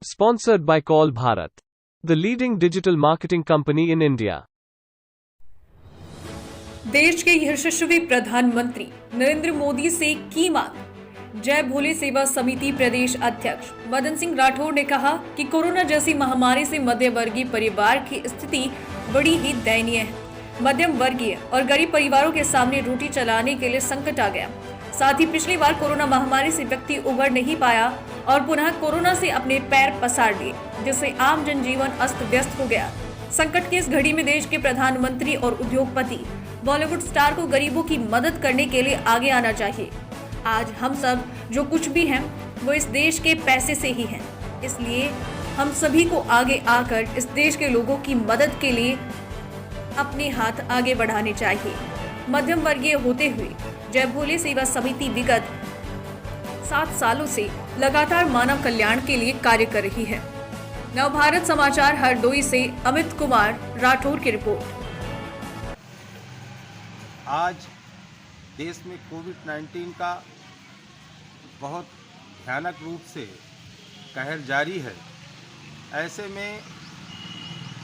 Sponsored by Call Bharat, the leading digital marketing company in India. देश के यशस्वी प्रधानमंत्री नरेंद्र मोदी से की मांग। जय भोले सेवा समिति प्रदेश अध्यक्ष मदन सिंह राठौर ने कहा कि कोरोना जैसी महामारी से मध्य वर्गीय परिवार की स्थिति बड़ी ही दयनीय है। मध्यम वर्गीय और गरीब परिवारों के सामने रोटी चलाने के लिए संकट आ गया। साथ ही पिछली बार कोरोना महामारी से व्यक्ति उबर नहीं पाया और पुनः कोरोना से अपने पैर पसार लिए, जिससे आम जनजीवन अस्त व्यस्त हो गया। संकट की इस घड़ी में देश के प्रधानमंत्री और उद्योगपति बॉलीवुड स्टार को गरीबों की मदद करने के लिए आगे आना चाहिए। आज हम सब जो कुछ भी हैं वो इस देश के पैसे से ही हैं, इसलिए हम सभी को आगे आकर इस देश के लोगों की मदद के लिए अपने हाथ आगे बढ़ाने चाहिए। मध्यम वर्गीय होते हुए जय भोले सेवा समिति विगत 7 सालों से लगातार मानव कल्याण के लिए कार्य कर रही है। नवभारत समाचार हरदोई से अमित कुमार राठौर की रिपोर्ट। आज देश में कोविड-19 का बहुत भयानक रूप से कहर जारी है। ऐसे में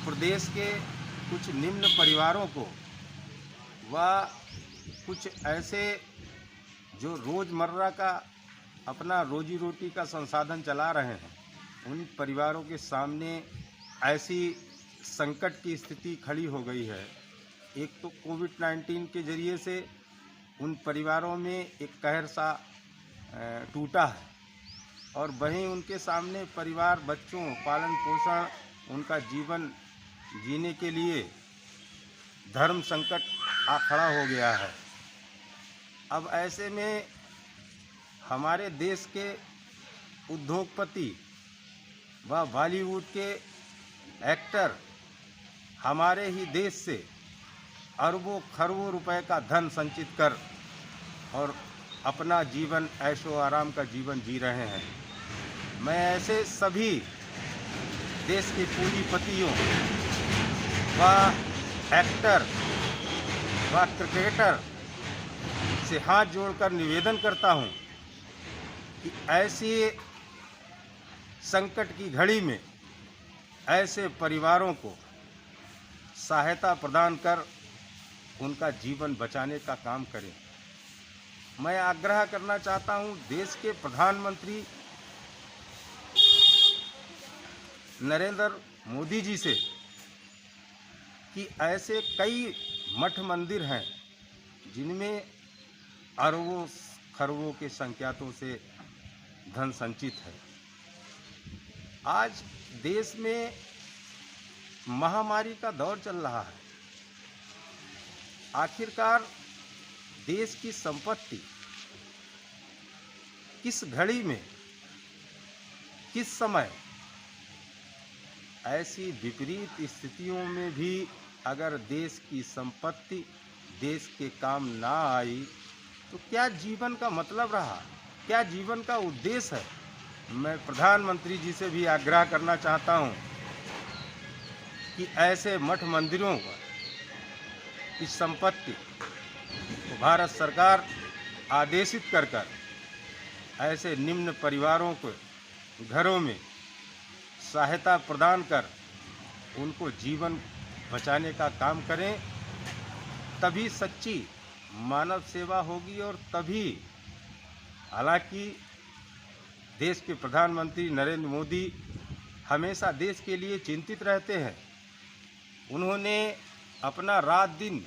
प्रदेश के कुछ निम्न परिवारों को व कुछ ऐसे जो रोज़मर्रा का अपना रोजी रोटी का संसाधन चला रहे हैं, उन परिवारों के सामने ऐसी संकट की स्थिति खड़ी हो गई है। एक तो कोविड-19 के ज़रिए से उन परिवारों में एक कहर सा टूटा है और वहीं उनके सामने परिवार, बच्चों, पालन पोषण, उनका जीवन जीने के लिए धर्म संकट आ खड़ा हो गया है। अब ऐसे में हमारे देश के उद्योगपति व बॉलीवुड के एक्टर हमारे ही देश से अरबों खरबों रुपए का धन संचित कर और अपना जीवन ऐशो आराम का जीवन जी रहे हैं। मैं ऐसे सभी देश के पूंजीपतियों व एक्टर व क्रिकेटर से हाथ जोड़कर निवेदन करता हूं कि ऐसी संकट की घड़ी में ऐसे परिवारों को सहायता प्रदान कर उनका जीवन बचाने का काम करें। मैं आग्रह करना चाहता हूं देश के प्रधानमंत्री नरेंद्र मोदी जी से कि ऐसे कई मठ मंदिर हैं जिनमें अरबों खरबों के संख्यातों से धन संचित है। आज देश में महामारी का दौर चल रहा है। आखिरकार देश की संपत्ति किस घड़ी में, किस समय ऐसी विपरीत स्थितियों में भी अगर देश की संपत्ति देश के काम ना आई तो क्या जीवन का मतलब रहा, क्या जीवन का उद्देश्य है। मैं प्रधानमंत्री जी से भी आग्रह करना चाहता हूं कि ऐसे मठ मंदिरों की संपत्ति तो भारत सरकार आदेशित कर ऐसे निम्न परिवारों को घरों में सहायता प्रदान कर उनको जीवन बचाने का काम करें। तभी सच्ची मानव सेवा होगी और तभी, हालांकि देश के प्रधानमंत्री नरेंद्र मोदी हमेशा देश के लिए चिंतित रहते हैं। उन्होंने अपना रात दिन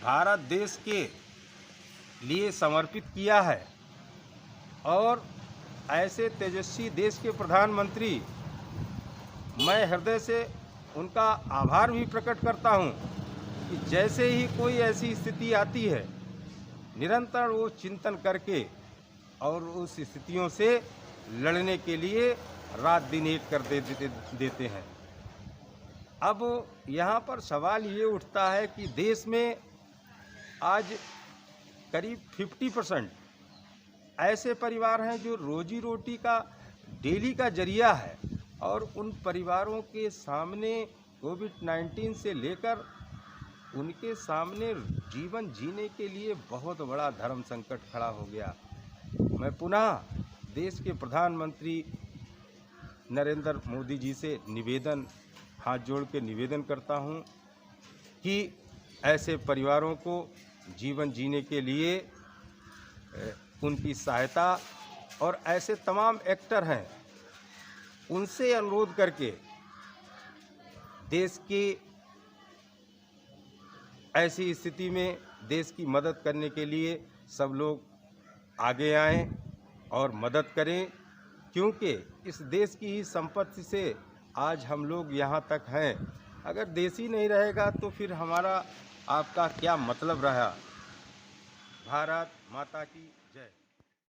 भारत देश के लिए समर्पित किया है और ऐसे तेजस्वी देश के प्रधानमंत्री, मैं हृदय से उनका आभार भी प्रकट करता हूं कि जैसे ही कोई ऐसी स्थिति आती है, निरंतर वो चिंतन करके और उस स्थितियों से लड़ने के लिए रात दिन एक कर देते हैं। अब यहाँ पर सवाल ये उठता है कि देश में आज करीब 50% ऐसे परिवार हैं जो रोजी रोटी का डेली का जरिया है और उन परिवारों के सामने कोविड-19 से लेकर उनके सामने जीवन जीने के लिए बहुत बड़ा धर्म संकट खड़ा हो गया। मैं पुनः देश के प्रधानमंत्री नरेंद्र मोदी जी से हाथ जोड़ के निवेदन करता हूं कि ऐसे परिवारों को जीवन जीने के लिए उनकी सहायता, और ऐसे तमाम एक्टर हैं उनसे अनुरोध करके देश की ऐसी स्थिति में देश की मदद करने के लिए सब लोग आगे आएं और मदद करें, क्योंकि इस देश की ही संपत्ति से आज हम लोग यहाँ तक हैं। अगर देश ही नहीं रहेगा तो फिर हमारा आपका क्या मतलब रहा। भारत माता की